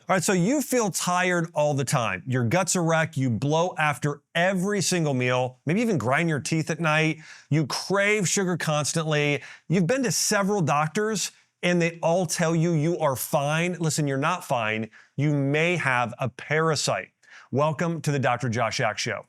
All right, so you feel tired all the time. Your gut's a wreck, you bloat after every single meal, maybe even grind your teeth at night. You crave sugar constantly. You've been to several doctors and they all tell you you are fine. Listen, you're not fine. You may have a parasite. Welcome to the Dr. Josh Ack Show.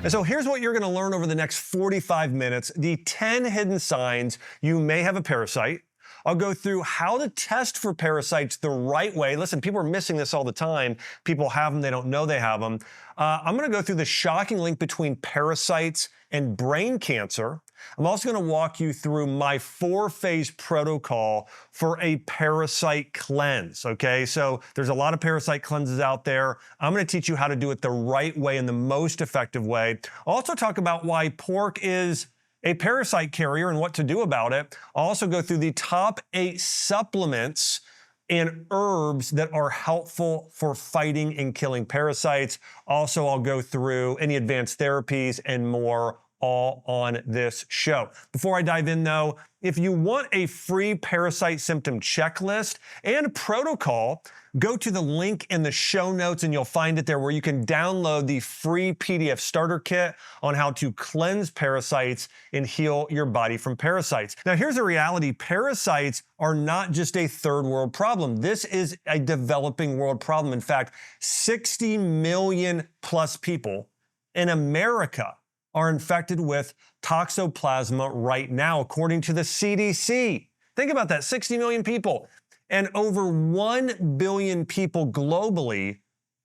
And so here's what you're going to learn over the next 45 minutes, the 10 hidden signs you may have a parasite. I'll go through how to test for parasites the right way. Listen, people are missing this all the time. People have them, they don't know they have them. I'm going to go through the shocking link between parasites and brain cancer. I'm also going to walk you through my 4-phase protocol for a parasite cleanse, okay? So there's a lot of parasite cleanses out there. I'm going to teach you how to do it the right way and the most effective way. I'll also talk about why pork is a parasite carrier and what to do about it. I'll also go through the top 8 supplements and herbs that are helpful for fighting and killing parasites. Also, I'll go through any advanced therapies and more, all on this show. Before I dive in though, if you want a free parasite symptom checklist and protocol, go to the link in the show notes and you'll find it there where you can download the free PDF starter kit on how to cleanse parasites and heal your body from parasites. Now here's the reality, parasites are not just a third world problem. This is a developing world problem. In fact, 60 million plus people in America are infected with toxoplasma right now, according to the CDC. Think about that, 60 million people. And over 1 billion people globally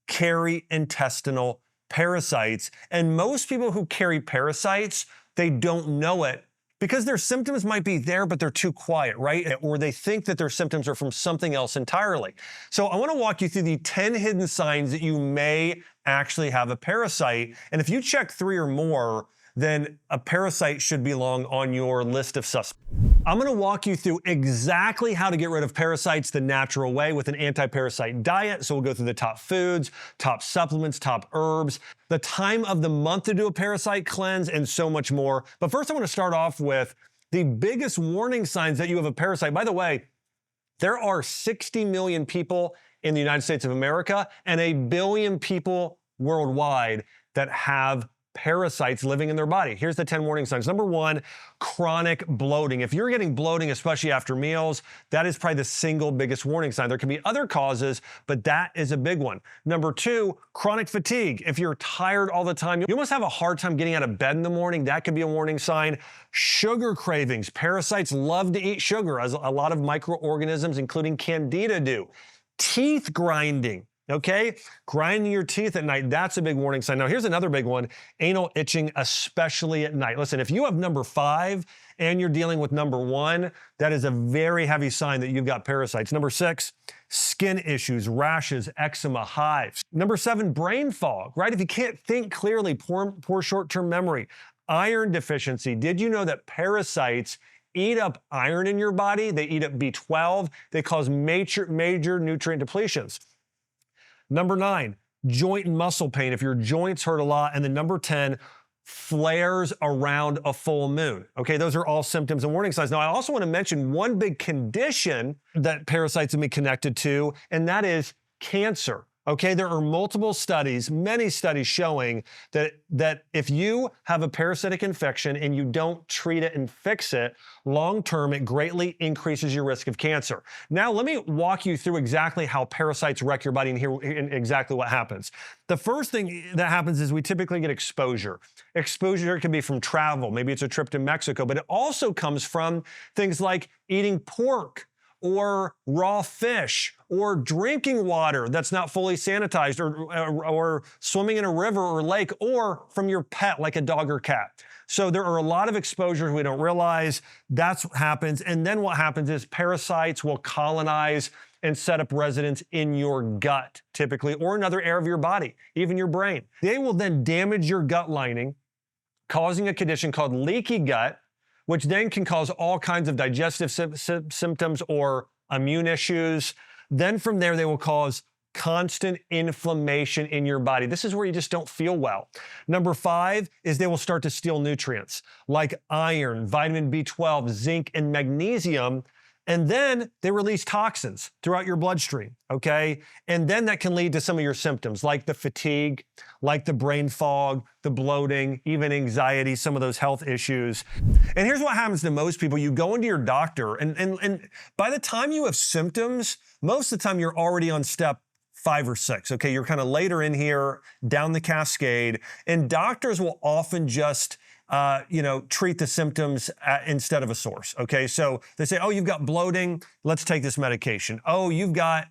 carry intestinal parasites. And most people who carry parasites, they don't know it because their symptoms might be there, but they're too quiet, right? Or they think that their symptoms are from something else entirely. So I want to walk you through the 10 hidden signs that you may actually have a parasite. And if you check 3 or more, then a parasite should belong on your list of suspects. I'm going to walk you through exactly how to get rid of parasites the natural way with an anti-parasite diet. So we'll go through the top foods, top supplements, top herbs, the time of the month to do a parasite cleanse, and so much more. But first I want to start off with the biggest warning signs that you have a parasite. By the way, there are 60 million people in the United States of America and 1 billion people worldwide that have parasites living in their body. Here's the 10 warning signs. Number 1, chronic bloating. If you're getting bloating, especially after meals, that is probably the single biggest warning sign. There can be other causes, but that is a big one. Number 2, chronic fatigue. If you're tired all the time, you almost have a hard time getting out of bed in the morning, that could be a warning sign. Sugar cravings. Parasites love to eat sugar, as a lot of microorganisms, including Candida, do. Teeth grinding. Okay, grinding your teeth at night, that's a big warning sign. Now here's another big one, anal itching, especially at night. Listen, if you have number 5 and you're dealing with number 1, that is a very heavy sign that you've got parasites. Number 6, skin issues, rashes, eczema, hives. Number 7, brain fog, right? If you can't think clearly, poor short-term memory. Iron deficiency. Did you know that parasites eat up iron in your body? They eat up B12. They cause major nutrient depletions. Number 9, joint and muscle pain, if your joints hurt a lot. And then number 10, flares around a full moon. Okay, those are all symptoms and warning signs. Now, I also want to mention one big condition that parasites have been connected to, and that is cancer. Okay, there are multiple studies, many studies showing that if you have a parasitic infection and you don't treat it and fix it, long-term, it greatly increases your risk of cancer. Now, let me walk you through exactly how parasites wreck your body and hear exactly what happens. The first thing that happens is we typically get exposure. Exposure can be from travel. Maybe it's a trip to Mexico, but it also comes from things like eating pork, or raw fish, or drinking water that's not fully sanitized, or swimming in a river or lake, or from your pet like a dog or cat. So there are a lot of exposures we don't realize. That's what happens. And then what happens is parasites will colonize and set up residence in your gut, typically, or another area of your body, even your brain. They will then damage your gut lining, causing a condition called leaky gut, which then can cause all kinds of digestive symptoms or immune issues. Then from there, they will cause constant inflammation in your body. This is where you just don't feel well. Number 5 is they will start to steal nutrients like iron, vitamin B12, zinc, and magnesium. And then they release toxins throughout your bloodstream, okay? And then that can lead to some of your symptoms like the fatigue, like the brain fog, the bloating, even anxiety, some of those health issues. And here's what happens to most people. You go into your doctor and by the time you have symptoms, most of the time you're already on step 5 or 6, okay? You're kind of later in here, down the cascade, and doctors will often just treat the symptoms instead of a source, okay? So they say, oh, you've got bloating, let's take this medication. Oh, you've got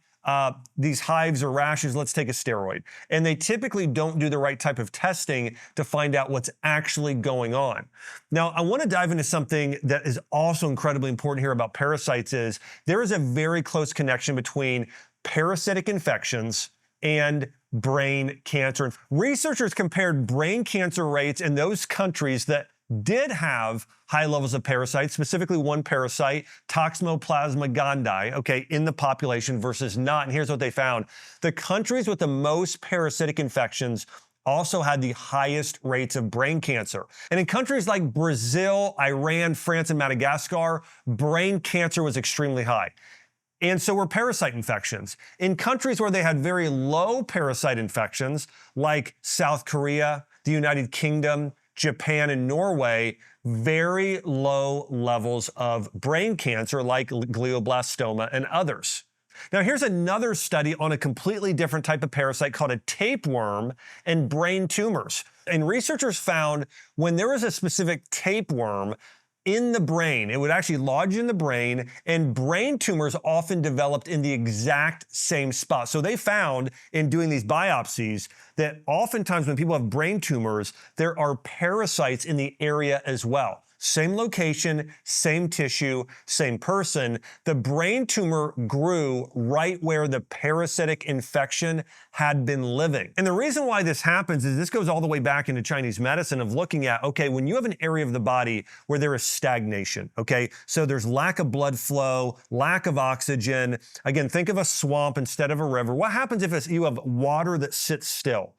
these hives or rashes, let's take a steroid. And they typically don't do the right type of testing to find out what's actually going on. Now, I want to dive into something that is also incredibly important here about parasites is there is a very close connection between parasitic infections and brain cancer. Researchers compared brain cancer rates in those countries that did have high levels of parasites, specifically one parasite, Toxoplasma gondii, okay, in the population versus not. And here's what they found. The countries with the most parasitic infections also had the highest rates of brain cancer. And in countries like Brazil, Iran, France, and Madagascar, brain cancer was extremely high. And so were parasite infections. In countries where they had very low parasite infections, like South Korea, the United Kingdom, Japan, and Norway, very low levels of brain cancer like glioblastoma and others. Now here's another study on a completely different type of parasite called a tapeworm and brain tumors. And researchers found when there was a specific tapeworm in the brain, it would actually lodge in the brain, and brain tumors often developed in the exact same spot. So they found in doing these biopsies that oftentimes when people have brain tumors, there are parasites in the area as well. Same location, same tissue, same person. The brain tumor grew right where the parasitic infection had been living. And the reason why this happens is this goes all the way back into Chinese medicine of looking at, okay, when you have an area of the body where there is stagnation, okay, so there's lack of blood flow, lack of oxygen. Again, think of a swamp instead of a river. What happens if you have water that sits still?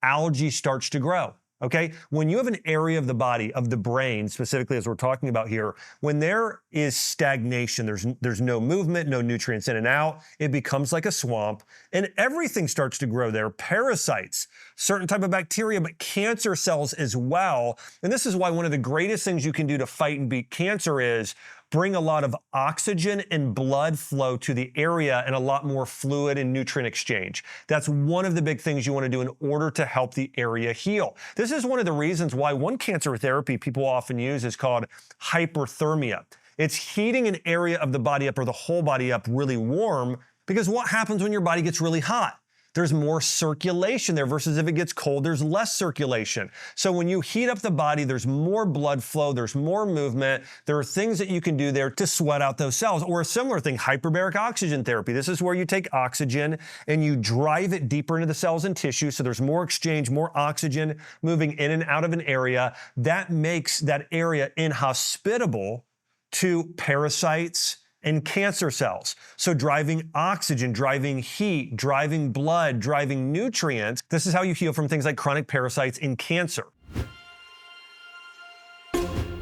Algae starts to grow. Okay, when you have an area of the body, of the brain, specifically as we're talking about here, when there is stagnation, there's no movement, no nutrients in and out, it becomes like a swamp, and everything starts to grow there. Parasites, certain type of bacteria, but cancer cells as well. And this is why one of the greatest things you can do to fight and beat cancer is bring a lot of oxygen and blood flow to the area and a lot more fluid and nutrient exchange. That's one of the big things you want to do in order to help the area heal. This is one of the reasons why one cancer therapy people often use is called hyperthermia. It's heating an area of the body up or the whole body up really warm, because what happens when your body gets really hot? There's more circulation there versus if it gets cold, there's less circulation. So when you heat up the body, there's more blood flow, there's more movement. There are things that you can do there to sweat out those cells. Or a similar thing, hyperbaric oxygen therapy. This is where you take oxygen and you drive it deeper into the cells and tissue, so there's more exchange, more oxygen moving in and out of an area. That makes that area inhospitable to parasites and cancer cells. So driving oxygen, driving heat, driving blood, driving nutrients. This is how you heal from things like chronic parasites in cancer.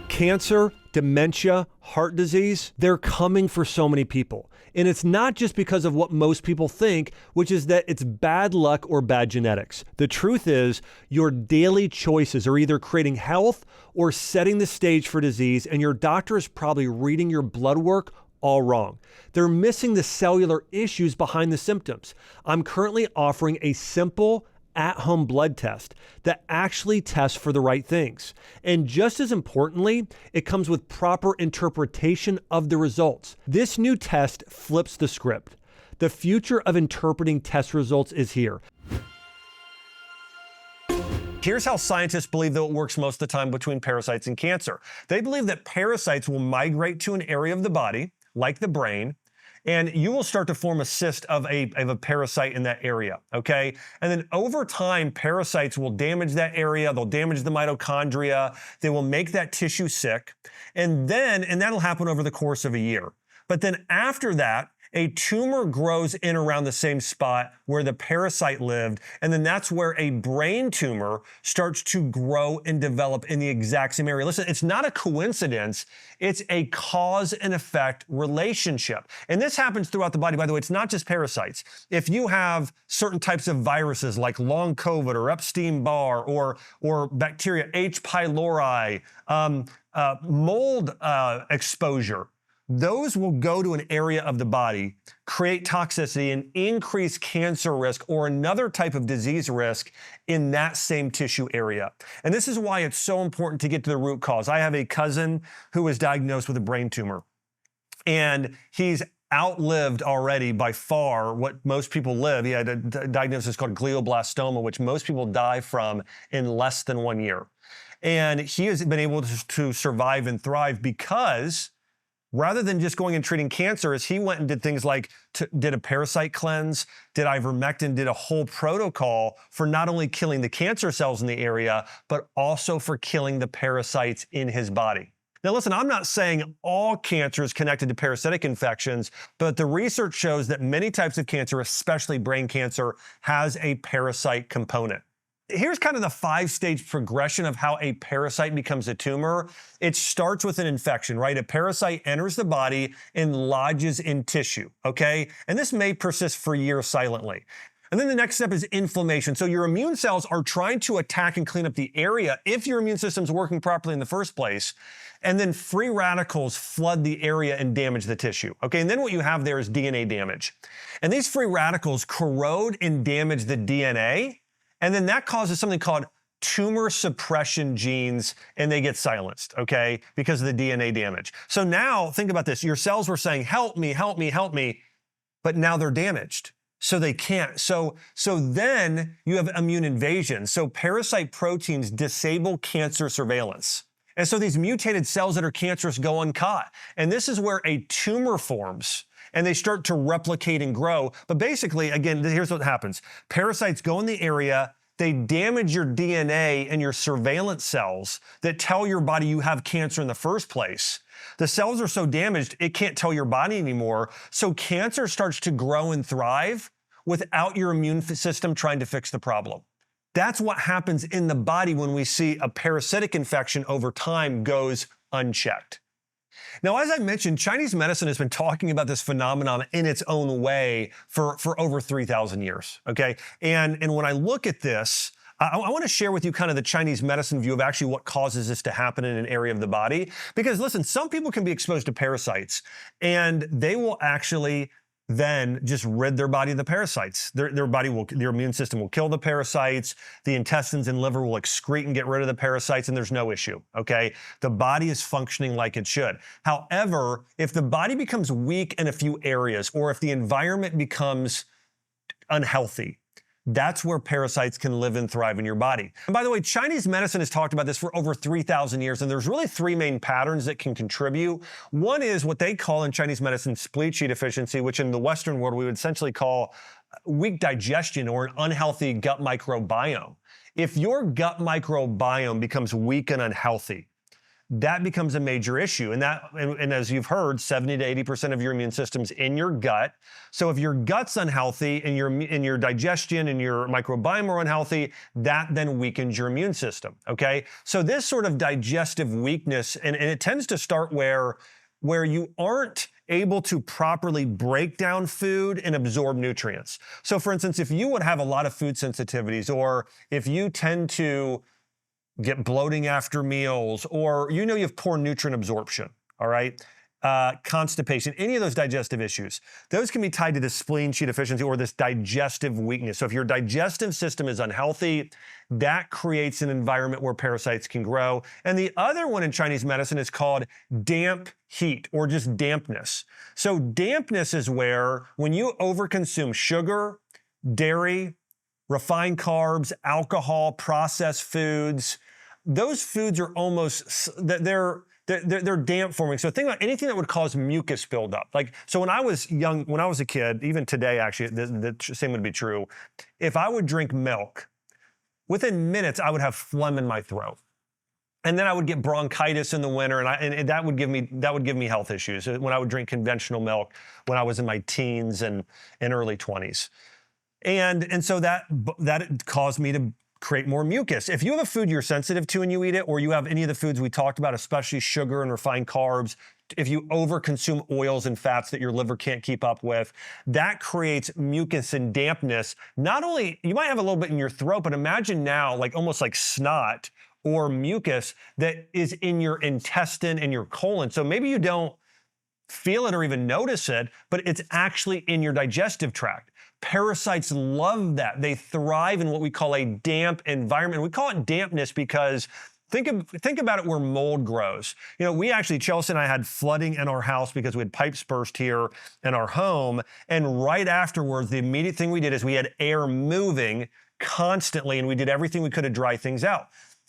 Cancer, dementia, heart disease, they're coming for so many people. And it's not just because of what most people think, which is that it's bad luck or bad genetics. The truth is, your daily choices are either creating health or setting the stage for disease, and your doctor is probably reading your blood work all wrong. They're missing the cellular issues behind the symptoms. I'm currently offering a simple at-home blood test that actually tests for the right things. And just as importantly, it comes with proper interpretation of the results. This new test flips the script. The future of interpreting test results is here. Here's how scientists believe that it works most of the time between parasites and cancer. They believe that parasites will migrate to an area of the body, like the brain, and you will start to form a cyst of a parasite in that area, okay? And then over time, parasites will damage that area, they'll damage the mitochondria, they will make that tissue sick, and that'll happen over the course of a year. But then after that, A tumor grows in around the same spot where the parasite lived, and then that's where a brain tumor starts to grow and develop in the exact same area. Listen, it's not a coincidence. It's a cause and effect relationship. And this happens throughout the body. By the way, it's not just parasites. If you have certain types of viruses like long COVID or Epstein-Barr or bacteria, H. pylori, mold exposure, those will go to an area of the body, create toxicity, and increase cancer risk or another type of disease risk in that same tissue area. And this is why it's so important to get to the root cause. I have a cousin who was diagnosed with a brain tumor, and he's outlived already by far what most people live. He had a diagnosis called glioblastoma, which most people die from in less than 1 year. And he has been able to survive and thrive because rather than just going and treating cancer, he went and did things like did a parasite cleanse, did ivermectin, did a whole protocol for not only killing the cancer cells in the area, but also for killing the parasites in his body. Now listen, I'm not saying all cancer is connected to parasitic infections, but the research shows that many types of cancer, especially brain cancer, has a parasite component. Here's kind of the 5-stage progression of how a parasite becomes a tumor. It starts with an infection, right? A parasite enters the body and lodges in tissue, okay? And this may persist for years silently. And then the next step is inflammation. So your immune cells are trying to attack and clean up the area if your immune system's working properly in the first place. And then free radicals flood the area and damage the tissue. Okay, and then what you have there is DNA damage. And these free radicals corrode and damage the DNA. And then that causes something called tumor suppression genes, and they get silenced, okay, because of the DNA damage. So now think about this. Your cells were saying, help me, help me, help me, but now they're damaged. So they can't. So then you have immune invasion. So parasite proteins disable cancer surveillance. And so these mutated cells that are cancerous go uncaught. And this is where a tumor forms and they start to replicate and grow. But basically, again, here's what happens. Parasites go in the area, they damage your DNA and your surveillance cells that tell your body you have cancer in the first place. The cells are so damaged, it can't tell your body anymore. So cancer starts to grow and thrive without your immune system trying to fix the problem. That's what happens in the body when we see a parasitic infection over time goes unchecked. Now, as I mentioned, Chinese medicine has been talking about this phenomenon in its own way for over 3,000 years, okay? And when I look at this, I want to share with you kind of the Chinese medicine view of actually what causes this to happen in an area of the body. Because listen, some people can be exposed to parasites and they will actually then just rid their body of the parasites. Their immune system will kill the parasites, the intestines and liver will excrete and get rid of the parasites, and there's no issue, okay? The body is functioning like it should. However, if the body becomes weak in a few areas, or if the environment becomes unhealthy, that's where parasites can live and thrive in your body. And by the way, Chinese medicine has talked about this for over 3,000 years, and there's really 3 main patterns that can contribute. One is what they call in Chinese medicine spleen deficiency, which in the Western world we would essentially call weak digestion or an unhealthy gut microbiome. If your gut microbiome becomes weak and unhealthy, that becomes a major issue. And as you've heard, 70 to 80% of your immune system's in your gut. So if your gut's unhealthy and your digestion and your microbiome are unhealthy, that then weakens your immune system, okay? So this sort of digestive weakness, and it tends to start where you aren't able to properly break down food and absorb nutrients. So for instance, if you would have a lot of food sensitivities, or if you tend to get bloating after meals, or you have poor nutrient absorption, all right? Constipation, any of those digestive issues, those can be tied to this spleen deficiency or this digestive weakness. So if your digestive system is unhealthy, that creates an environment where parasites can grow. And the other one in Chinese medicine is called damp heat, or just dampness. So dampness is where when you overconsume sugar, dairy, refined carbs, alcohol, processed foods, those foods are almost, they're damp forming. So think about anything that would cause mucus buildup. Like, so when I was young, when I was a kid, even today actually, the same would be true. If I would drink milk, within minutes I would have phlegm in my throat. And then I would get bronchitis in the winter, and that would give me health issues when I would drink conventional milk when I was in my teens and early 20s. And so that caused me to create more mucus. If you have a food you're sensitive to and you eat it, or you have any of the foods we talked about, especially sugar and refined carbs, if you overconsume oils and fats that your liver can't keep up with, that creates mucus and dampness. Not only, you might have a little bit in your throat, but imagine now like almost like snot or mucus that is in your intestine and your colon. So maybe you don't feel it or even notice it, but it's actually in your digestive tract. Parasites love that. They thrive in what we call a damp environment. We call it dampness because think about it where mold grows. You know, we actually, Chelsea and I had flooding in our house because we had pipes burst here in our home. And right afterwards, the immediate thing we did is we had air moving constantly, and we did everything we could to dry things out.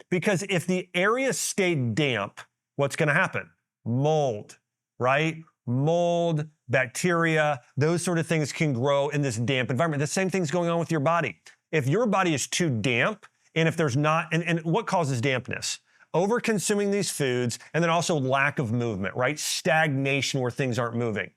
Because if the area stayed damp, what's going to happen? Mold, right? Mold, bacteria, those sort of things can grow in this damp environment. The same thing's going on with your body. If your body is too damp, and if there's not, and what causes dampness? Over-consuming these foods, and then also lack of movement, right? Stagnation where things aren't moving.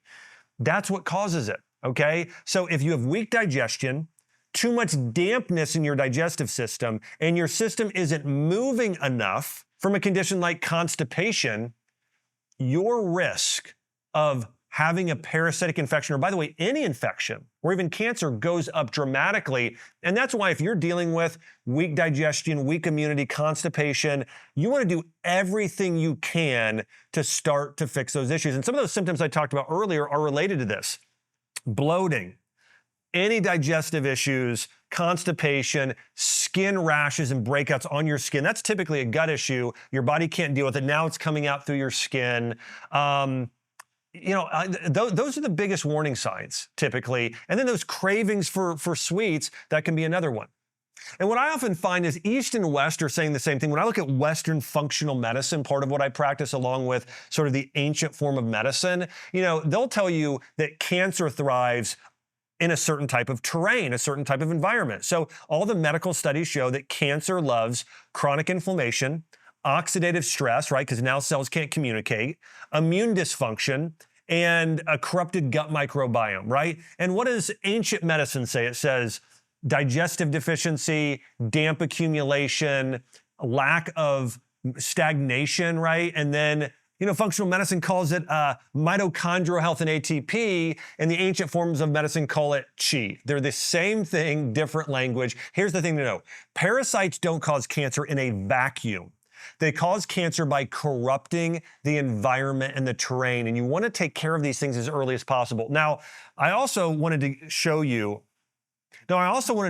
That's what causes it, okay? So if you have weak digestion, too much dampness in your digestive system, and your system isn't moving enough from a condition like constipation, your risk of having a parasitic infection, or by the way, any infection, or even cancer goes up dramatically. And that's why if you're dealing with weak digestion, weak immunity, constipation, you want to do everything you can to start to fix those issues. And some of those symptoms I talked about earlier are related to this. Bloating, any digestive issues, constipation, skin rashes and breakouts on your skin. That's typically a gut issue. Your body can't deal with it. Now it's coming out through your skin. Those are the biggest warning signs typically. And then those cravings for sweets, that can be another one. And what I often find is East and West are saying the same thing. When I look at Western functional medicine, part of what I practice along with sort of the ancient form of medicine, they'll tell you that cancer thrives in a certain type of terrain, a certain type of environment. So all the medical studies show that cancer loves chronic inflammation, oxidative stress, right? Because now cells can't communicate, immune dysfunction, and a corrupted gut microbiome, right? And what does ancient medicine say? It says digestive deficiency, damp accumulation, lack of stagnation, right? And then, functional medicine calls it mitochondrial health and ATP, and the ancient forms of medicine call it chi. They're the same thing, different language. Here's the thing to know. Parasites don't cause cancer in a vacuum. They cause cancer by corrupting the environment and the terrain, and you want to take care of these things as early as possible. Now, I also wanted to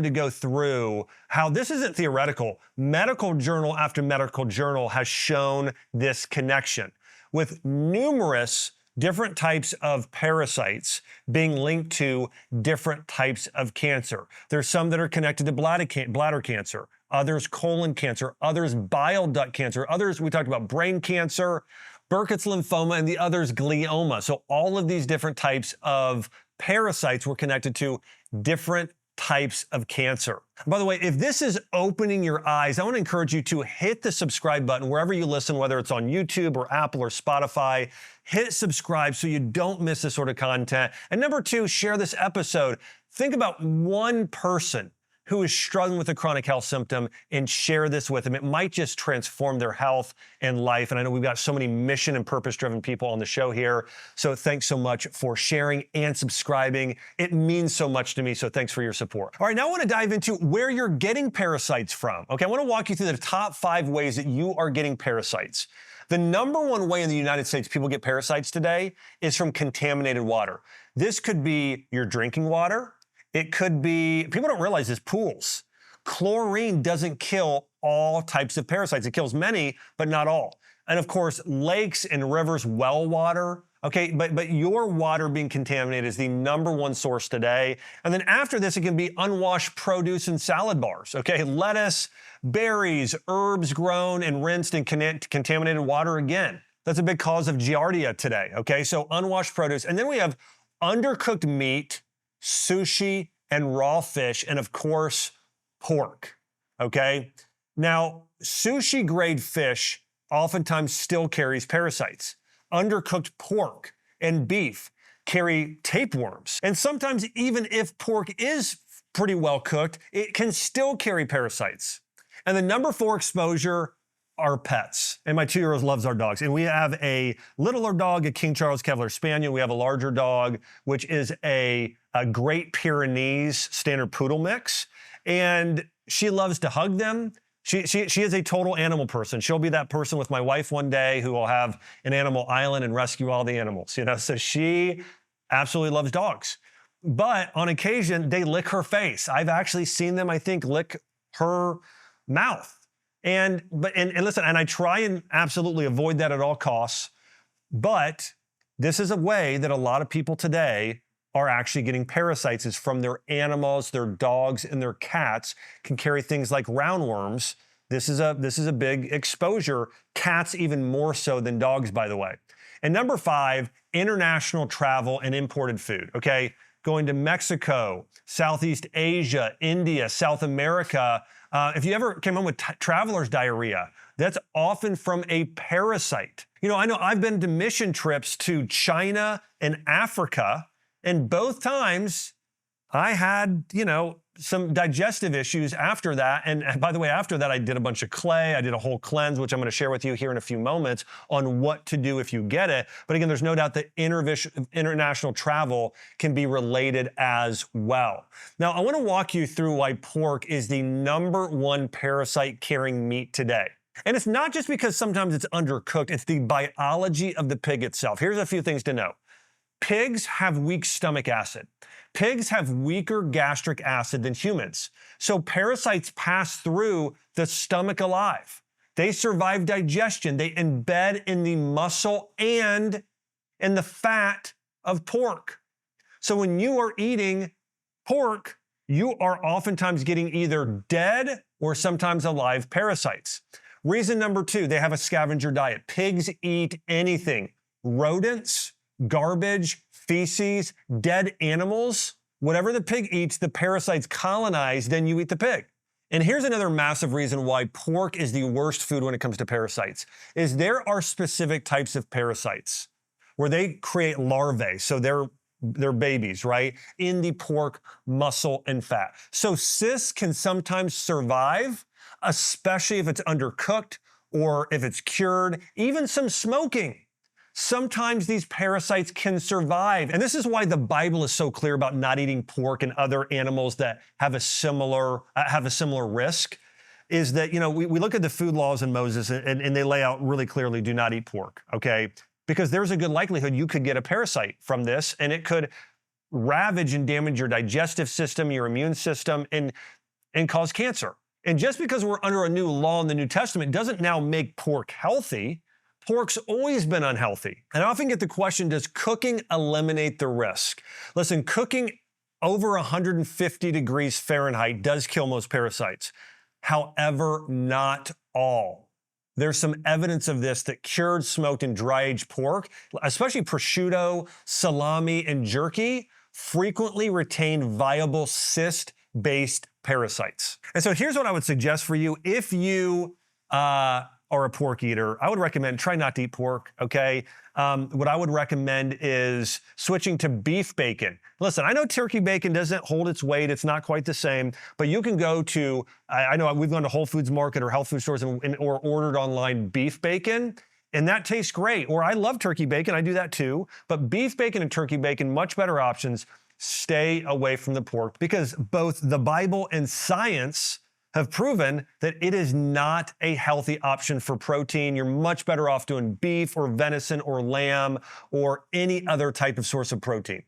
go through how this isn't theoretical. Medical journal after medical journal has shown this connection with numerous different types of parasites being linked to different types of cancer. There's some that are connected to bladder cancer, others colon cancer, others bile duct cancer, others, we talked about brain cancer, Burkitt's lymphoma, and the others glioma. So all of these different types of parasites were connected to different types of cancer. By the way, if this is opening your eyes, I want to encourage you to hit the subscribe button wherever you listen, whether it's on YouTube or Apple or Spotify. Hit subscribe so you don't miss this sort of content. And number two, share this episode. Think about one person who is struggling with a chronic health symptom and share this with them. It might just transform their health and life. And I know we've got so many mission and purpose-driven people on the show here. So thanks so much for sharing and subscribing. It means so much to me. So thanks for your support. All right, now I want to dive into where you're getting parasites from. Okay, I want to walk you through the top 5 ways that you are getting parasites. The number one way in the United States people get parasites today is from contaminated water. This could be your drinking water. It could be, people don't realize this, pools. Chlorine doesn't kill all types of parasites. It kills many, but not all. And of course, lakes and rivers, well water. Okay, but your water being contaminated is the number one source today. And then after this, it can be unwashed produce and salad bars. Okay, lettuce, berries, herbs grown and rinsed in contaminated water again. That's a big cause of giardia today. Okay, so unwashed produce. And then we have undercooked meat, sushi, and raw fish, and of course, pork, okay? Now, sushi grade fish oftentimes still carries parasites. Undercooked pork and beef carry tapeworms. And sometimes even if pork is pretty well cooked, it can still carry parasites. And the number 4 exposure are pets. And my 2-year-old loves our dogs. And we have a littler dog, a King Charles Cavalier Spaniel. We have a larger dog, which is a Great Pyrenees standard poodle mix. And she loves to hug them. She is a total animal person. She'll be that person with my wife one day who will have an animal island and rescue all the animals, So she absolutely loves dogs. But on occasion, they lick her face. I've actually seen them, I think, lick her mouth. And listen, and I try and absolutely avoid that at all costs. But this is a way that a lot of people today are actually getting parasites, is from their animals. Their dogs and their cats can carry things like roundworms. This is a big exposure. Cats even more so than dogs, by the way. And number 5, international travel and imported food, okay? Going to Mexico, Southeast Asia, India, South America. If you ever came home with traveler's diarrhea, that's often from a parasite. I know I've been to mission trips to China and Africa, and both times I had, some digestive issues after that. And by the way, after that, I did a bunch of clay. I did a whole cleanse, which I'm going to share with you here in a few moments on what to do if you get it. But again, there's no doubt that international travel can be related as well. Now, I want to walk you through why pork is the number 1 parasite-carrying meat today. And it's not just because sometimes it's undercooked. It's the biology of the pig itself. Here's a few things to know. Pigs have weak stomach acid. Pigs have weaker gastric acid than humans. So parasites pass through the stomach alive. They survive digestion. They embed in the muscle and in the fat of pork. So when you are eating pork, you are oftentimes getting either dead or sometimes alive parasites. Reason number 2, they have a scavenger diet. Pigs eat anything. Rodents, garbage, feces, dead animals. Whatever the pig eats, the parasites colonize, then you eat the pig. And here's another massive reason why pork is the worst food when it comes to parasites, is there are specific types of parasites where they create larvae, so they're babies, right, in the pork muscle and fat. So cysts can sometimes survive, especially if it's undercooked or if it's cured, even some smoking. Sometimes these parasites can survive. And this is why the Bible is so clear about not eating pork and other animals that have a similar risk, is that, we look at the food laws in Moses and they lay out really clearly, do not eat pork, okay? Because there's a good likelihood you could get a parasite from this, and it could ravage and damage your digestive system, your immune system, and cause cancer. And just because we're under a new law in the New Testament doesn't now make pork healthy. Pork's always been unhealthy. And I often get the question, does cooking eliminate the risk? Listen, cooking over 150 degrees Fahrenheit does kill most parasites. However, not all. There's some evidence of this that cured, smoked, and dry-aged pork, especially prosciutto, salami, and jerky, frequently retain viable cyst-based parasites. And so here's what I would suggest for you. If you are a pork eater, I would recommend try not to eat pork, okay? What I would recommend is switching to beef bacon. Listen, I know turkey bacon doesn't hold its weight. It's not quite the same, but you can go to, I know we've gone to Whole Foods Market or health food stores or ordered online beef bacon, and that tastes great. Or I love turkey bacon. I do that too. But beef bacon and turkey bacon, much better options. Stay away from the pork because both the Bible and science have proven that it is not a healthy option for protein. You're much better off doing beef or venison or lamb or any other type of source of protein.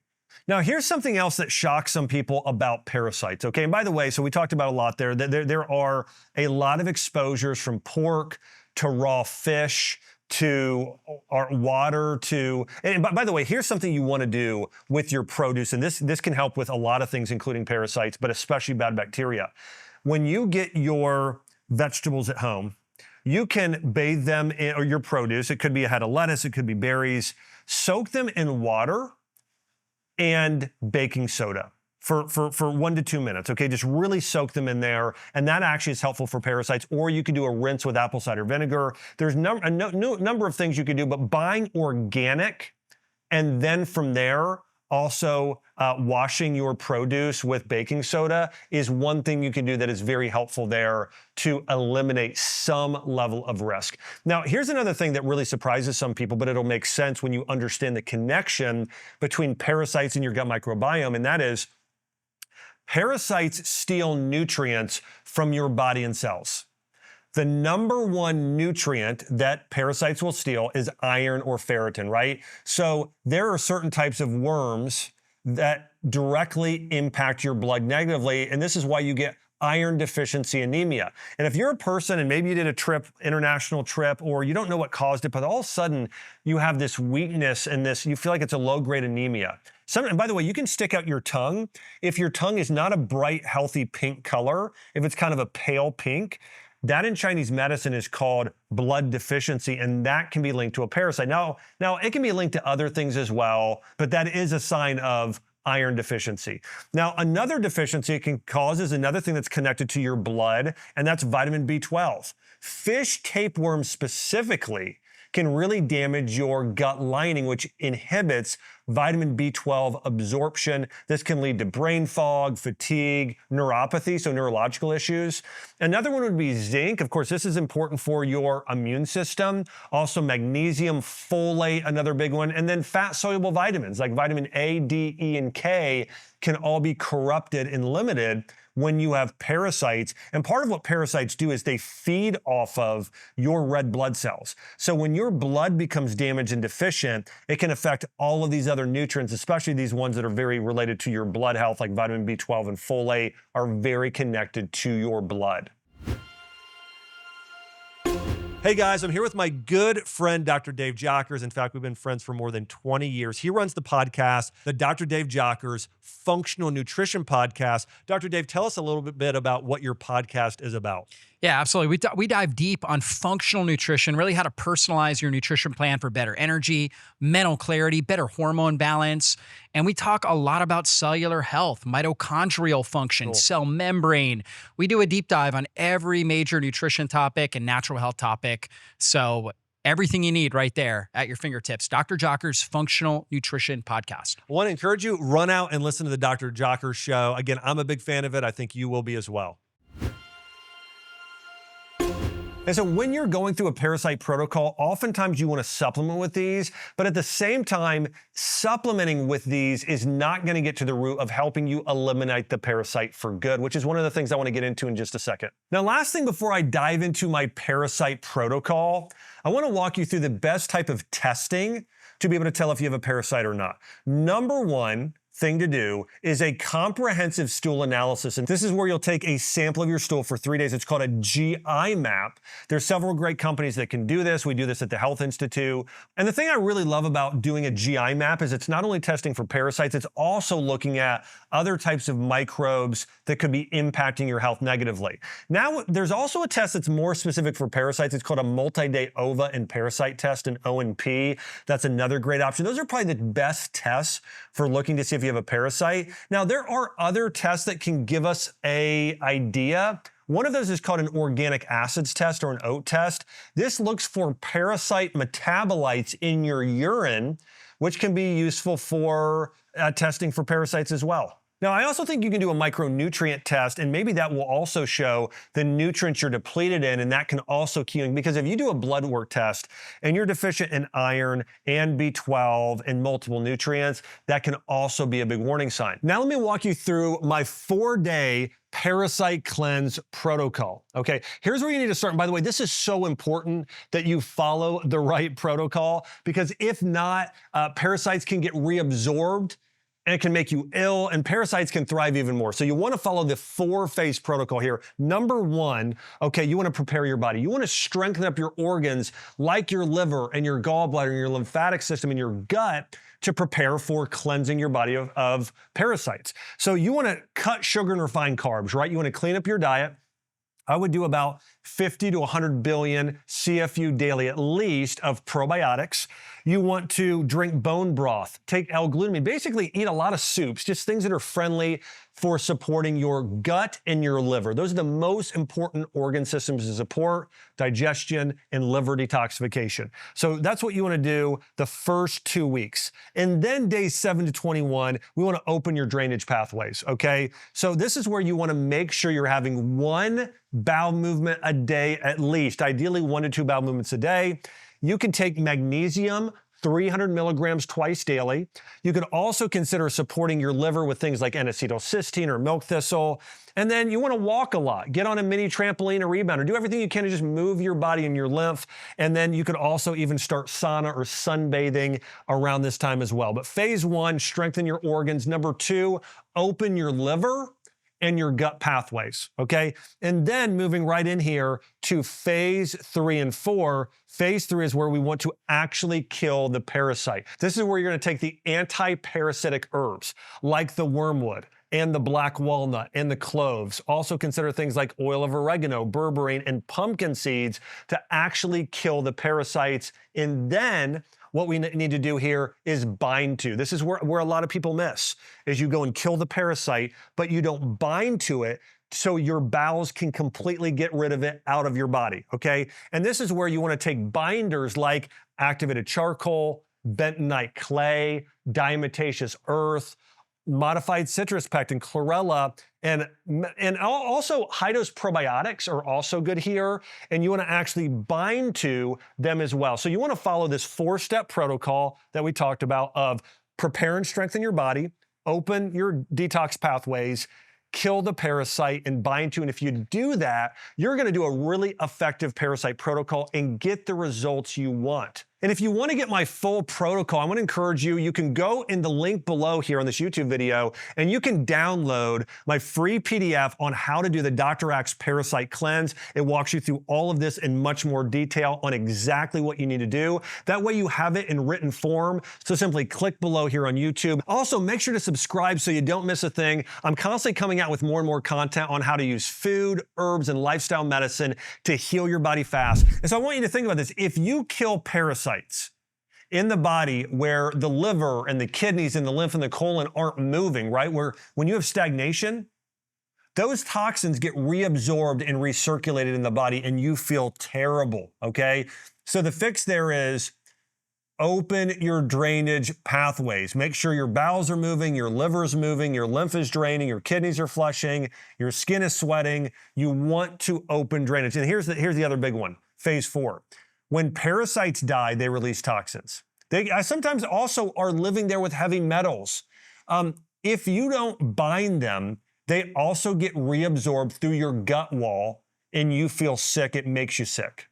Now, here's something else that shocks some people about parasites, okay? And by the way, so we talked about a lot there. There are a lot of exposures from pork to raw fish to our water to, and by the way, here's something you want to do with your produce, and this can help with a lot of things, including parasites, but especially bad bacteria. When you get your vegetables at home, you can bathe them in, or your produce, it could be a head of lettuce, it could be berries, soak them in water and baking soda. for 1 to 2 minutes, okay? Just really soak them in there, and that actually is helpful for parasites. Or you could do a rinse with apple cider vinegar. There's a number of things you could do, but buying organic, and then from there, also washing your produce with baking soda is one thing you can do that is very helpful there to eliminate some level of risk. Now, here's another thing that really surprises some people, but it'll make sense when you understand the connection between parasites and your gut microbiome, and that is parasites steal nutrients from your body and cells. The number one nutrient that parasites will steal is iron or ferritin, right? So there are certain types of worms that directly impact your blood negatively, and this is why you get iron deficiency anemia. And if you're a person and maybe you did a trip, international trip, or you don't know what caused it, but all of a sudden you have this weakness and you feel like it's a low-grade anemia. And by the way, you can stick out your tongue. If your tongue is not a bright, healthy pink color, if it's kind of a pale pink, that in Chinese medicine is called blood deficiency, and that can be linked to a parasite. Now it can be linked to other things as well, but that is a sign of iron deficiency. Now, another deficiency it can cause is another thing that's connected to your blood, and that's vitamin B12. Fish tapeworms specifically can really damage your gut lining, which inhibits vitamin B12 absorption. This can lead to brain fog, fatigue, neuropathy, so neurological issues. Another one would be zinc. Of course, this is important for your immune system. Also magnesium, folate, another big one. And then fat-soluble vitamins like vitamin A, D, E, and K can all be corrupted and limited when you have parasites. And part of what parasites do is they feed off of your red blood cells. So when your blood becomes damaged and deficient, it can affect all of these other nutrients, especially these ones that are very related to your blood health, like vitamin B12 and folate are very connected to your blood. Hey guys, I'm here with my good friend, Dr. Dave Jockers. In fact, we've been friends for more than 20 years. He runs the podcast, the Dr. Dave Jockers Functional Nutrition Podcast. Dr. Dave, tell us a little bit about what your podcast is about. Yeah, absolutely. We dive deep on functional nutrition, really how to personalize your nutrition plan for better energy, mental clarity, better hormone balance. And we talk a lot about cellular health, mitochondrial function, cell membrane. We do a deep dive on every major nutrition topic and natural health topic. So everything you need right there at your fingertips. Dr. Jockers Functional Nutrition Podcast. I want to encourage you, run out and listen to the Dr. Jockers show. Again, I'm a big fan of it. I think you will be as well. And so when you're going through a parasite protocol, oftentimes you want to supplement with these, but at the same time, supplementing with these is not going to get to the root of helping you eliminate the parasite for good, which is one of the things I want to get into in just a second. Now, last thing before I dive into my parasite protocol, I want to walk you through the best type of testing to be able to tell if you have a parasite or not. Number one thing to do is a comprehensive stool analysis. And this is where you'll take a sample of your stool for 3 days. It's called a GI map. There's several great companies that can do this. We do this at the Health Institute. And the thing I really love about doing a GI map is it's not only testing for parasites, it's also looking at other types of microbes that could be impacting your health negatively. Now, there's also a test that's more specific for parasites. It's called a multi-day ova and parasite test, an O&P. That's another great option. Those are probably the best tests for looking to see if you have a parasite. Now, there are other tests that can give us an idea. One of those is called an organic acids test or an OAT test. This looks for parasite metabolites in your urine, which can be useful for testing for parasites as well. Now, I also think you can do a micronutrient test, and maybe that will also show the nutrients you're depleted in, and that can also key in, because if you do a blood work test and you're deficient in iron and B12 and multiple nutrients, that can also be a big warning sign. Now, let me walk you through my 4-day parasite cleanse protocol. Okay, here's where you need to start. And by the way, this is so important that you follow the right protocol, because if not, parasites can get reabsorbed and it can make you ill, and parasites can thrive even more. So you want to follow the 4-phase protocol here. Number one, okay, you want to prepare your body. You want to strengthen up your organs like your liver and your gallbladder and your lymphatic system and your gut to prepare for cleansing your body of parasites. So you want to cut sugar and refined carbs, right? You want to clean up your diet. I would do about 50 to 100 billion CFU daily at least of probiotics. You want to drink bone broth, take L-glutamine, basically eat a lot of soups, just things that are friendly for supporting your gut and your liver. Those are the most important organ systems to support digestion and liver detoxification. So that's what you want to do the first 2 weeks. And then days 7 to 21, we want to open your drainage pathways, okay? So this is where you want to make sure you're having one bowel movement a day at least, ideally 1 to 2 bowel movements a day. You can take magnesium, 300 milligrams twice daily. You could also consider supporting your liver with things like N-acetylcysteine or milk thistle. And then you want to walk a lot, get on a mini trampoline or rebounder, do everything you can to just move your body and your lymph. And then you could also even start sauna or sunbathing around this time as well. But phase 1, strengthen your organs. Number 2, open your liver and your gut pathways, okay? And then moving right in here to phase 3 and 4, phase 3 is where we want to actually kill the parasite. This is where you're gonna take the anti-parasitic herbs, like the wormwood and the black walnut and the cloves. Also consider things like oil of oregano, berberine, and pumpkin seeds to actually kill the parasites. And then what we need to do here is bind to. This is where a lot of people miss, is you go and kill the parasite, but you don't bind to it so your bowels can completely get rid of it out of your body, okay? And this is where you want to take binders like activated charcoal, bentonite clay, diatomaceous earth, modified citrus pectin, chlorella, and also high-dose probiotics are also good here, and you want to actually bind to them as well. So you want to follow this 4-step protocol that we talked about of prepare and strengthen your body, open your detox pathways, kill the parasite, and bind to. And if you do that, you're going to do a really effective parasite protocol and get the results you want. And if you want to get my full protocol, I want to encourage you, you can go in the link below here on this YouTube video, and you can download my free PDF on how to do the Dr. Axe Parasite Cleanse. It walks you through all of this in much more detail on exactly what you need to do. That way you have it in written form. So simply click below here on YouTube. Also, make sure to subscribe so you don't miss a thing. I'm constantly coming out with more and more content on how to use food, herbs, and lifestyle medicine to heal your body fast. And so I want you to think about this. If you kill parasites in the body where the liver and the kidneys and the lymph and the colon aren't moving, right? Where when you have stagnation, those toxins get reabsorbed and recirculated in the body and you feel terrible, okay? So the fix there is open your drainage pathways. Make sure your bowels are moving, your liver is moving, your lymph is draining, your kidneys are flushing, your skin is sweating. You want to open drainage. And here's the other big one, phase 4. When parasites die, they release toxins. They sometimes also are living there with heavy metals. If you don't bind them, they also get reabsorbed through your gut wall and you feel sick. It makes you sick.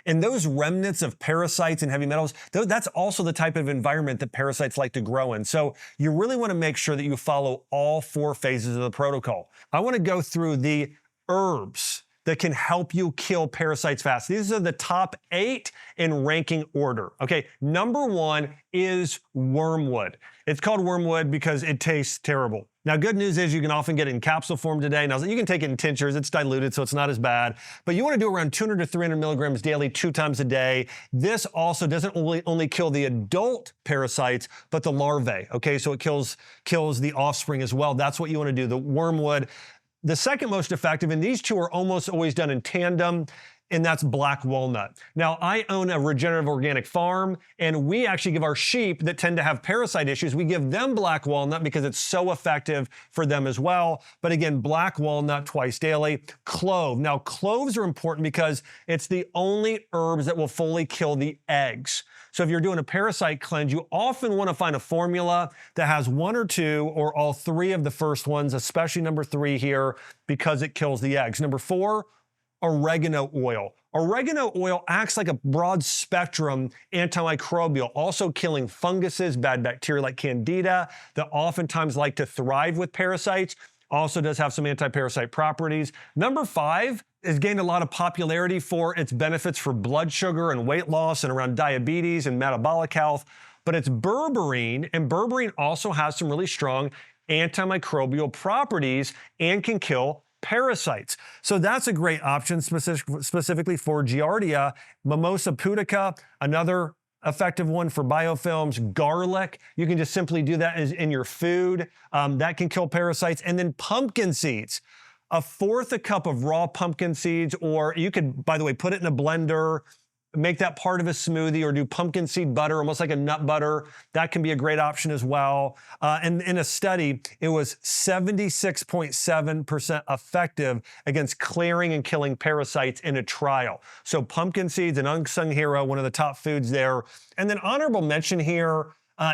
And those remnants of parasites and heavy metals, that's also the type of environment that parasites like to grow in. So you really want to make sure that you follow all 4 phases of the protocol. I want to go through the herbs that can help you kill parasites fast. These are the top 8 in ranking order. Okay, number 1 is wormwood. It's called wormwood because it tastes terrible. Now, good news is you can often get it in capsule form today. Now, you can take it in tinctures. It's diluted, so it's not as bad. But you want to do around 200 to 300 milligrams daily, 2 times a day. This also doesn't only kill the adult parasites, but the larvae. Okay, so it kills the offspring as well. That's what you want to do, the wormwood. The second most effective, and these two are almost always done in tandem, and that's black walnut. Now, I own a regenerative organic farm, and we actually give our sheep that tend to have parasite issues, we give them black walnut because it's so effective for them as well. But again, black walnut twice daily. Clove. Now, cloves are important because it's the only herbs that will fully kill the eggs. So if you're doing a parasite cleanse, you often want to find a formula that has 1 or 2 or all 3 of the first ones, especially number 3 here, because it kills the eggs. Number 4, oregano oil. Oregano oil acts like a broad spectrum antimicrobial, also killing funguses, bad bacteria like Candida that oftentimes like to thrive with parasites. Also does have some anti-parasite properties. Number 5 has gained a lot of popularity for its benefits for blood sugar and weight loss and around diabetes and metabolic health, but it's berberine, and berberine also has some really strong antimicrobial properties and can kill parasites. So that's a great option specifically for Giardia. Mimosa pudica, another effective one for biofilms. Garlic, you can just simply do that in your food. That can kill parasites. And then pumpkin seeds. A fourth a cup of raw pumpkin seeds, or you could, by the way, put it in a blender, make that part of a smoothie, or do pumpkin seed butter, almost like a nut butter. That can be a great option as well. And in a study, it was 76.7% effective against clearing and killing parasites in a trial. So pumpkin seeds, an unsung hero, one of the top foods there. And then honorable mention here,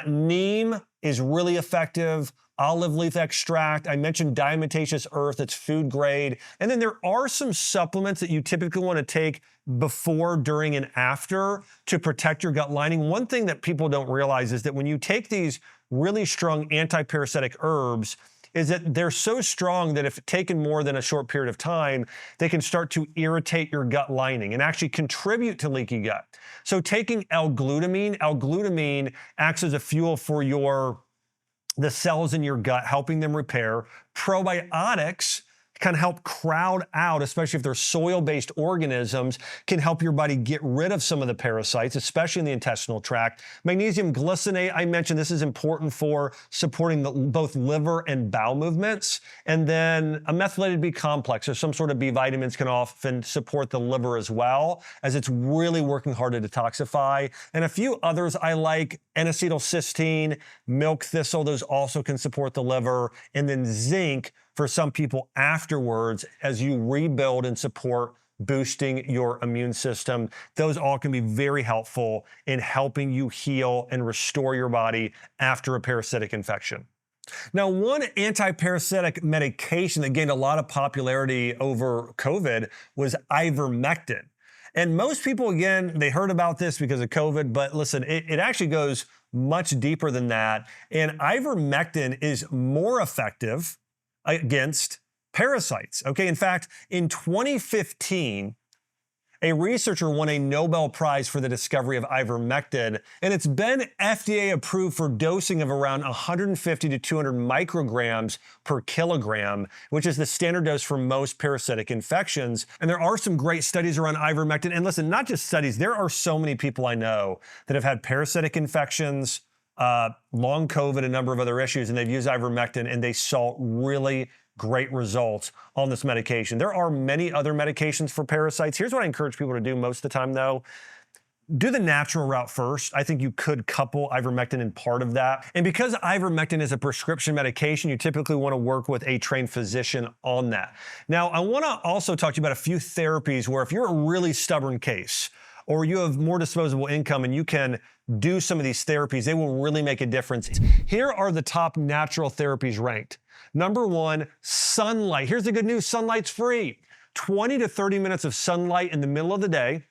neem is really effective. Olive leaf extract. I mentioned diatomaceous earth, it's food grade. And then there are some supplements that you typically want to take before, during, and after to protect your gut lining. One thing that people don't realize is that when you take these really strong anti-parasitic herbs, is that they're so strong that if taken more than a short period of time, they can start to irritate your gut lining and actually contribute to leaky gut. So taking L-glutamine acts as a fuel for the cells in your gut, helping them repair. Probiotics can help crowd out, especially if they're soil-based organisms, can help your body get rid of some of the parasites, especially in the intestinal tract. Magnesium glycinate, I mentioned this is important for supporting both liver and bowel movements. And then a methylated B complex or some sort of B vitamins can often support the liver as well, as it's really working hard to detoxify. And a few others I like, N-acetylcysteine, milk thistle, those also can support the liver. And then zinc, for some people afterwards, as you rebuild and support boosting your immune system. Those all can be very helpful in helping you heal and restore your body after a parasitic infection. Now, one anti-parasitic medication that gained a lot of popularity over COVID was ivermectin. And most people, again, they heard about this because of COVID, but listen, it actually goes much deeper than that. And ivermectin is more effective against parasites. Okay, in fact, in 2015, a researcher won a Nobel Prize for the discovery of ivermectin, and it's been FDA approved for dosing of around 150 to 200 micrograms per kilogram, which is the standard dose for most parasitic infections. And there are some great studies around ivermectin. And listen, not just studies, there are so many people I know that have had parasitic infections, long COVID, a number of other issues, and they've used ivermectin and they saw really great results on this medication. There are many other medications for parasites. Here's what I encourage people to do most of the time though. Do the natural route first. I think you could couple ivermectin in part of that. And because ivermectin is a prescription medication, you typically want to work with a trained physician on that. Now, I want to also talk to you about a few therapies where if you're a really stubborn case, or you have more disposable income and you can do some of these therapies, they will really make a difference. Here are the top natural therapies ranked. Number one, sunlight. Here's the good news, sunlight's free. 20 to 30 minutes of sunlight in the middle of the day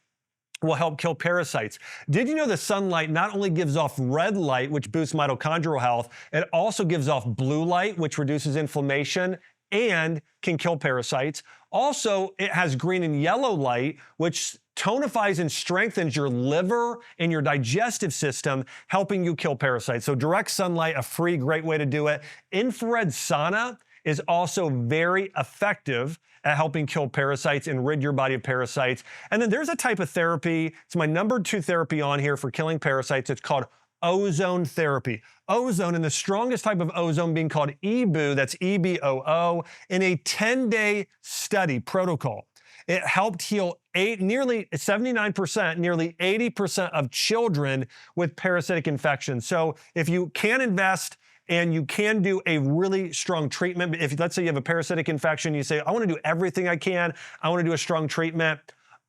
will help kill parasites. Did you know that sunlight not only gives off red light, which boosts mitochondrial health, it also gives off blue light, which reduces inflammation and can kill parasites. Also, it has green and yellow light, which tonifies and strengthens your liver and your digestive system, helping you kill parasites. So direct sunlight, a free, great way to do it. Infrared sauna is also very effective at helping kill parasites and rid your body of parasites. And then there's a type of therapy, it's my number 2 therapy on here for killing parasites. It's called ozone therapy. Ozone, and the strongest type of ozone being called EBOO, that's EBOO, in a 10-day study protocol. It helped heal nearly 79%, nearly 80% of children with parasitic infections. So if you can invest and you can do a really strong treatment, if let's say you have a parasitic infection, you say, I want to do everything I can, I want to do a strong treatment,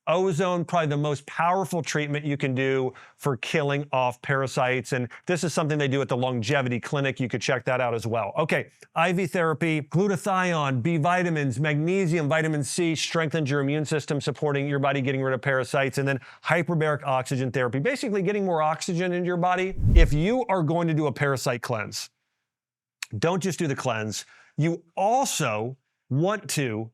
Ozone, probably the most powerful treatment you can do for killing off parasites. And this is something they do at the Longevity Clinic. You could check that out as well. Okay, IV therapy, glutathione, B vitamins, magnesium, vitamin C strengthens your immune system, supporting your body getting rid of parasites. And then hyperbaric oxygen therapy, basically getting more oxygen into your body. If you are going to do a parasite cleanse, don't just do the cleanse. You also want to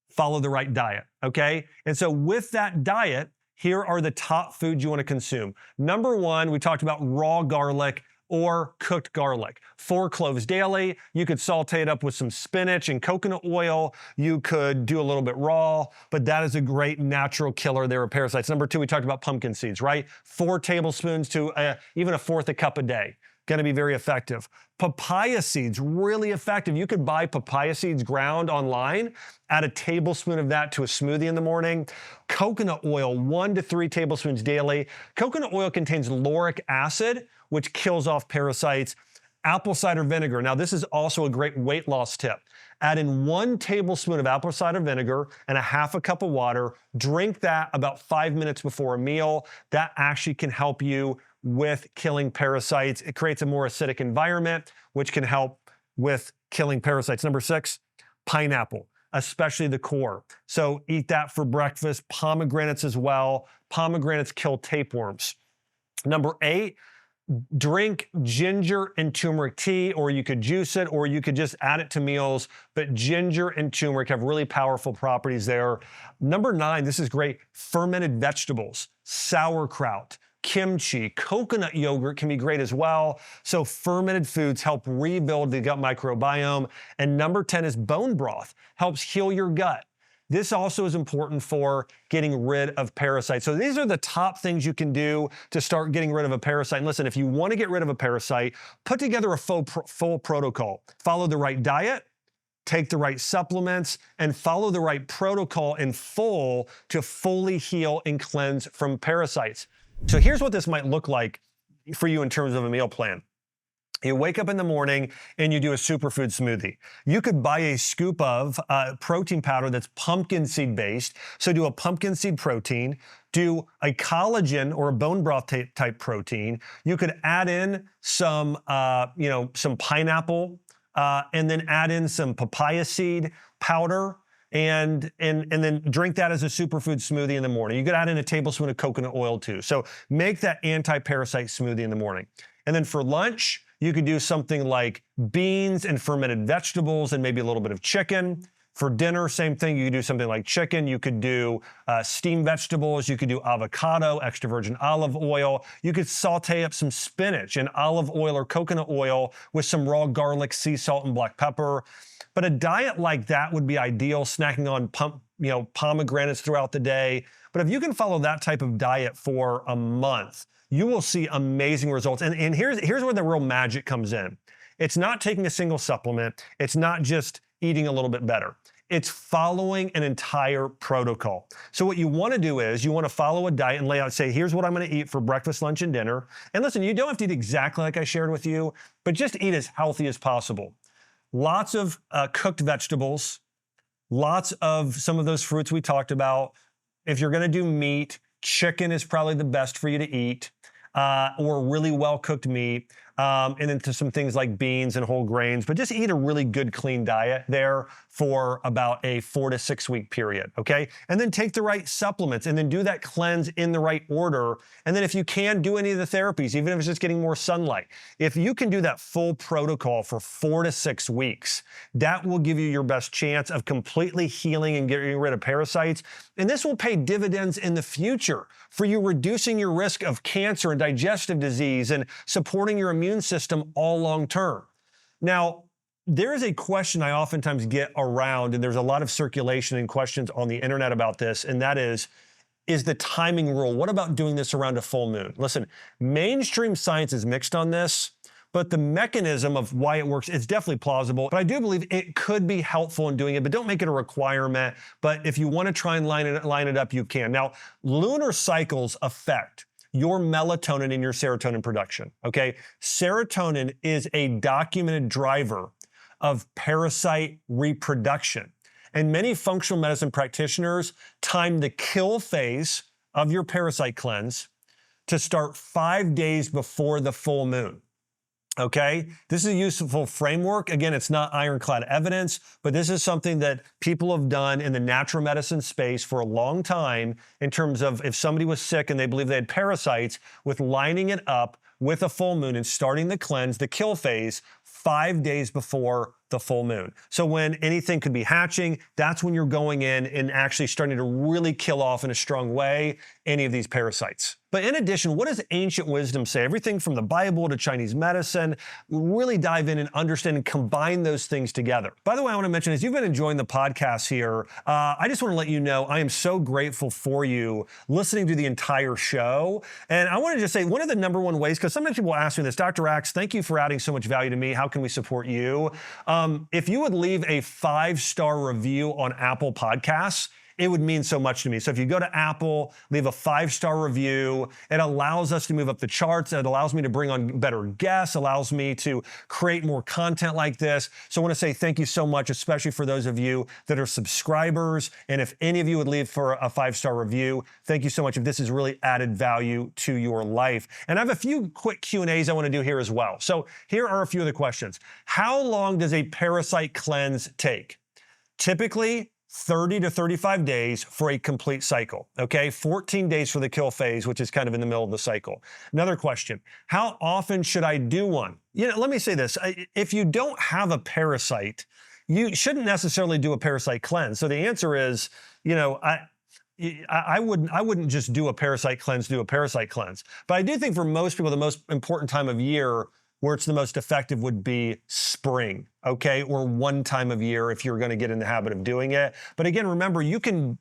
follow the right diet, okay? And so with that diet, here are the top foods you want to consume. Number one, we talked about raw garlic, or cooked garlic. 4 cloves daily. You could saute it up with some spinach and coconut oil. You could do a little bit raw, but that is a great natural killer there of parasites. Number 2, we talked about pumpkin seeds, right? 4 tablespoons to even 1/4 a cup a day. Going to be very effective. Papaya seeds, really effective. You could buy papaya seeds ground online, add a tablespoon of that to a smoothie in the morning. Coconut oil, 1 to 3 tablespoons daily. Coconut oil contains lauric acid, which kills off parasites. Apple cider vinegar. Now, this is also a great weight loss tip. Add in 1 tablespoon of apple cider vinegar and 1/2 cup of water. Drink that about 5 minutes before a meal. That actually can help you with killing parasites. It creates a more acidic environment, which can help with killing parasites. Number 6, pineapple, especially the core. So eat that for breakfast. Pomegranates as well. Pomegranates kill tapeworms. Number 8, drink ginger and turmeric tea, or you could juice it, or you could just add it to meals. But ginger and turmeric have really powerful properties there. Number 9, this is great, fermented vegetables, sauerkraut, kimchi, coconut yogurt can be great as well. So fermented foods help rebuild the gut microbiome. And number 10 is bone broth, helps heal your gut. This also is important for getting rid of parasites. So these are the top things you can do to start getting rid of a parasite. And listen, if you want to get rid of a parasite, put together a full protocol. Follow the right diet, take the right supplements, and follow the right protocol in full to fully heal and cleanse from parasites. So here's what this might look like for you in terms of a meal plan. You wake up in the morning and you do a superfood smoothie. You could buy a scoop of protein powder that's pumpkin seed based. So do a pumpkin seed protein, do a collagen or a bone broth type protein. You could add in some pineapple and then add in some papaya seed powder. And then drink that as a superfood smoothie in the morning. You could add in a tablespoon of coconut oil too. So make that anti-parasite smoothie in the morning. And then for lunch, you could do something like beans and fermented vegetables and maybe a little bit of chicken. For dinner, same thing. You could do something like chicken. You could do steamed vegetables. You could do avocado, extra virgin olive oil. You could saute up some spinach in olive oil or coconut oil with some raw garlic, sea salt, and black pepper. But a diet like that would be ideal, snacking on pomegranates throughout the day. But if you can follow that type of diet for a month, you will see amazing results. And here's where the real magic comes in. It's not taking a single supplement. It's not just eating a little bit better. It's following an entire protocol. So what you want to do is you want to follow a diet and lay out, say, here's what I'm going to eat for breakfast, lunch, and dinner. And listen, you don't have to eat exactly like I shared with you, but just eat as healthy as possible. Lots of cooked vegetables, lots of some of those fruits we talked about. If you're going to do meat, chicken is probably the best for you to eat, or really well-cooked meat. And then to some things like beans and whole grains, but just eat a really good, clean diet there for about a 4 to 6 week period, okay? And then take the right supplements and then do that cleanse in the right order. And then if you can, do any of the therapies, even if it's just getting more sunlight. If you can do that full protocol for 4 to 6 weeks, that will give you your best chance of completely healing and getting rid of parasites. And this will pay dividends in the future for you reducing your risk of cancer and digestive disease and supporting your immune system all long term. Now, there is a question I oftentimes get around, and there's a lot of circulation and questions on the internet about this, and that is the timing rule. What about doing this around a full moon? Listen, mainstream science is mixed on this, but the mechanism of why it works is definitely plausible. But I do believe it could be helpful in doing it, but don't make it a requirement. But if you want to try and line it up, you can. Now, lunar cycles affect your melatonin and your serotonin production, okay? Serotonin is a documented driver of parasite reproduction. And many functional medicine practitioners time the kill phase of your parasite cleanse to start 5 days before the full moon. Okay, this is a useful framework. Again, it's not ironclad evidence, but this is something that people have done in the natural medicine space for a long time in terms of if somebody was sick and they believe they had parasites, with lining it up with a full moon and starting the cleanse, the kill phase, 5 days before the full moon. So when anything could be hatching, that's when you're going in and actually starting to really kill off in a strong way any of these parasites. But in addition, what does ancient wisdom say? Everything from the Bible to Chinese medicine, really dive in and understand and combine those things together. By the way, I want to mention, as you've been enjoying the podcast here, I just want to let you know I am so grateful for you listening to the entire show. And I want to just say one of the number one ways, because sometimes people ask me this, Dr. Axe, thank you for adding so much value to me. How can we support you? If you would leave a 5-star review on Apple Podcasts, it would mean so much to me. So if you go to Apple, leave a 5-star review, it allows us to move up the charts. It allows me to bring on better guests, allows me to create more content like this. So I want to say thank you so much, especially for those of you that are subscribers. And if any of you would leave for a 5-star review, thank you so much if this has really added value to your life. And I have a few quick Q&As I want to do here as well. So here are a few of the questions. How long does a parasite cleanse take? Typically, 30 to 35 days for a complete cycle, okay? 14 days for the kill phase, which is kind of in the middle of the cycle. Another question, how often should I do one? Let me say this, if you don't have a parasite, you shouldn't necessarily do a parasite cleanse. So the answer is, I wouldn't just do a parasite cleanse. But I do think for most people, the most important time of year where it's the most effective would be spring, okay? Or one time of year if you're gonna get in the habit of doing it. But again, remember, you can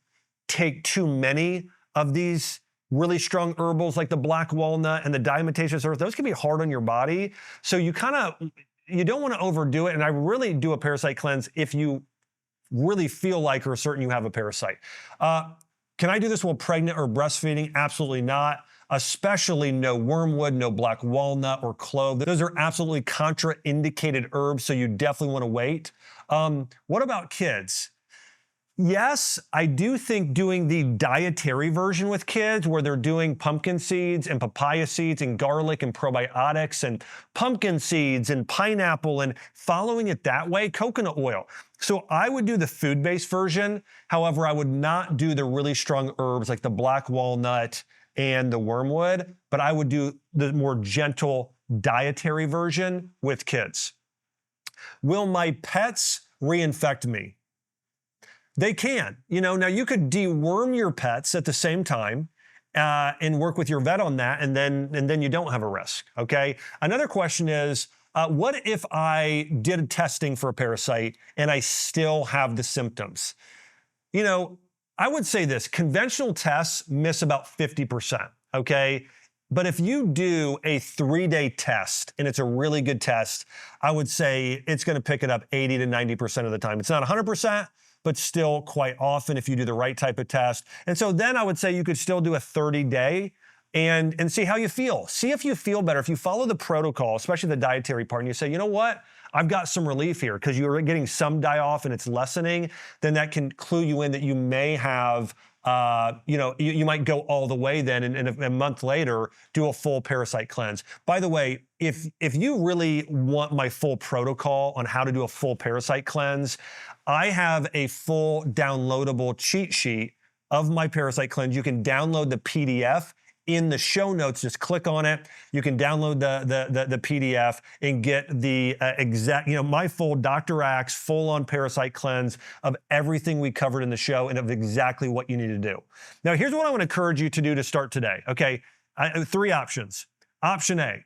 take too many of these really strong herbals like the black walnut and the diatomaceous earth. Those can be hard on your body. So you don't wanna overdo it. And I really do a parasite cleanse if you really feel like or are certain you have a parasite. Can I do this while pregnant or breastfeeding? Absolutely not. Especially no wormwood, no black walnut or clove. Those are absolutely contraindicated herbs, so you definitely want to wait. What about kids? Yes, I do think doing the dietary version with kids where they're doing pumpkin seeds and papaya seeds and garlic and probiotics and pumpkin seeds and pineapple and following it that way, coconut oil. So I would do the food-based version. However, I would not do the really strong herbs like the black walnut and the wormwood, but I would do the more gentle dietary version with kids. Will my pets reinfect me? They can. Now you could deworm your pets at the same time and work with your vet on that, and then you don't have a risk, okay? Another question is, what if I did testing for a parasite and I still have the symptoms? I would say this, conventional tests miss about 50%, okay? But if you do a 3-day test and it's a really good test, I would say it's gonna pick it up 80 to 90% of the time. It's not 100%, but still quite often if you do the right type of test. And so then I would say you could still do a 30-day and see how you feel. See if you feel better. If you follow the protocol, especially the dietary part, and you say, you know what? I've got some relief here because you're getting some die-off and it's lessening, then that can clue you in that you may have, you might go all the way then and a month later do a full parasite cleanse. By the way, if you really want my full protocol on how to do a full parasite cleanse, I have a full downloadable cheat sheet of my parasite cleanse. You can download the PDF in the show notes. Just click on it. You can download the PDF and get the exact, my full Dr. Axe full-on parasite cleanse of everything we covered in the show and of exactly what you need to do. Now, here's what I want to encourage you to do to start today, okay? 3 options. Option A,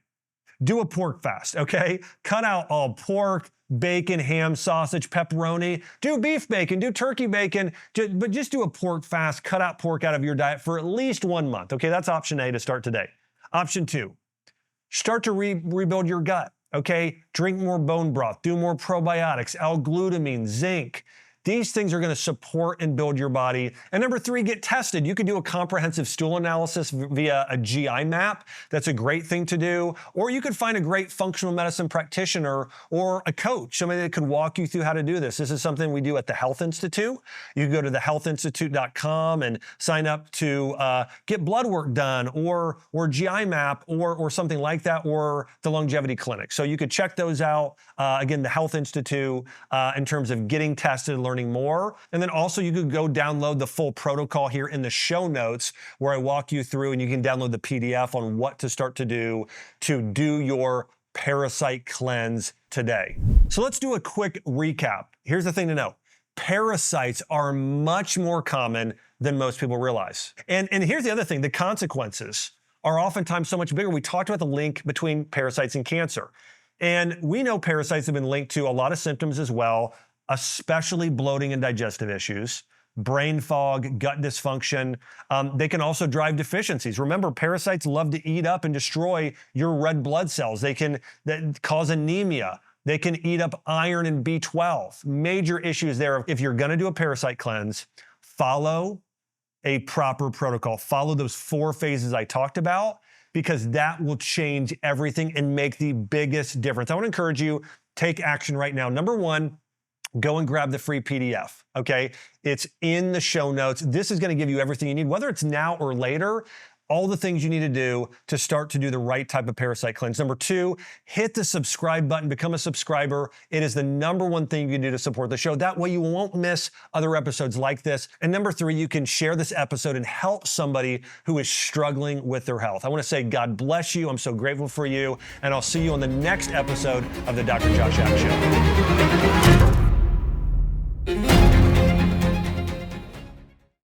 do a pork fast, okay? Cut out all pork, bacon, ham, sausage, pepperoni. Do beef bacon, do turkey bacon, but just do a pork fast. Cut out pork out of your diet for at least 1 month, okay? That's option A to start today. Option 2, start to rebuild your gut, okay? Drink more bone broth, do more probiotics, L-glutamine, zinc. These things are going to support and build your body. And number 3, get tested. You can do a comprehensive stool analysis via a GI map. That's a great thing to do. Or you could find a great functional medicine practitioner or a coach, somebody that could walk you through how to do this. This is something we do at the Health Institute. You can go to thehealthinstitute.com and sign up to get blood work done or GI map or something like that, or the longevity clinic. So you could check those out. Again, the Health Institute in terms of getting tested, learning more. And then also you could go download the full protocol here in the show notes where I walk you through, and you can download the PDF on what to start to do your parasite cleanse today. So let's do a quick recap. Here's the thing to know. Parasites are much more common than most people realize. And here's the other thing, the consequences are oftentimes so much bigger. We talked about the link between parasites and cancer. And we know parasites have been linked to a lot of symptoms as well, especially bloating and digestive issues, brain fog, gut dysfunction. They can also drive deficiencies. Remember, parasites love to eat up and destroy your red blood cells. They can cause anemia. They can eat up iron and B12. Major issues there. If you're gonna do a parasite cleanse, follow a proper protocol. Follow those 4 phases I talked about, because that will change everything and make the biggest difference. I wanna encourage you, take action right now. Number 1, go and grab the free PDF, okay? It's in the show notes. This is gonna give you everything you need, whether it's now or later, all the things you need to do to start to do the right type of parasite cleanse. Number 2, hit the subscribe button, become a subscriber. It is the number 1 thing you can do to support the show. That way you won't miss other episodes like this. And number 3, you can share this episode and help somebody who is struggling with their health. I wanna say God bless you. I'm so grateful for you. And I'll see you on the next episode of the Dr. Josh Ack Show.